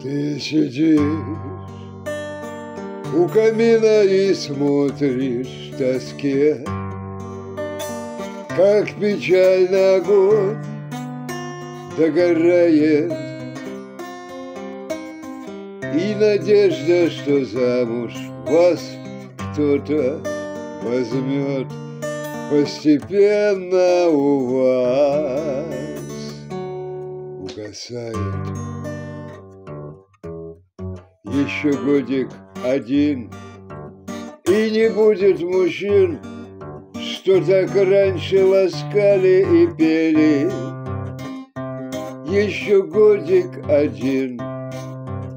Ты сидишь у камина и смотришь в тоске, как печально огонь догорает, и надежда, что замуж вас кто-то возьмет, постепенно у вас угасает. Еще годик один, и не будет мужчин, что так раньше ласкали и пели. Еще годик один,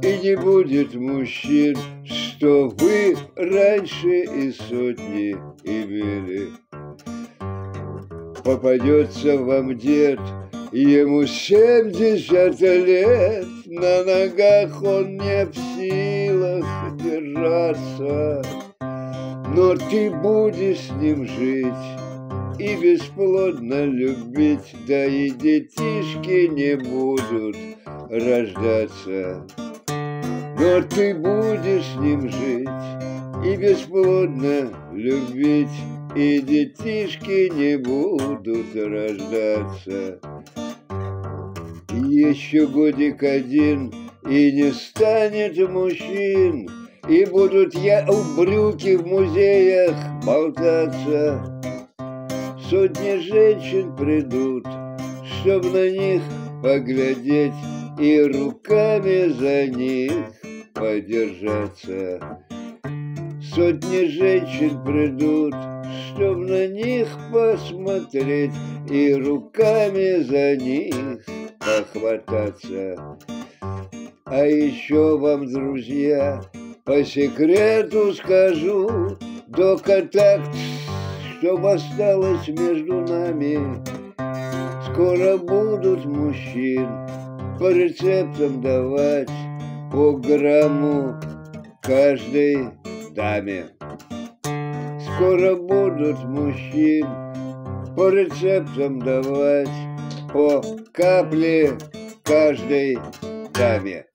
и не будет мужчин, что вы раньше и сотни имели. Попадется вам дед, ему 70 лет, на ногах он не в силах держаться, но ты будешь с ним жить и бесплодно любить, да и детишки не будут рождаться. Но ты будешь с ним жить и бесплодно любить, и детишки не будут рождаться. Еще годик один, и не станет мужчин, и будут брюки в музеях болтаться. Сотни женщин придут, чтоб на них поглядеть и руками за них подержаться. Сотни женщин придут, чтоб на них посмотреть и руками за них похвататься. А еще вам, друзья, по секрету скажу, до контакт, чтоб осталось между нами, скоро будут мужчин по рецептам давать по грамму каждой даме. Скоро будут мужчин по рецептам давать по капле каждой даме.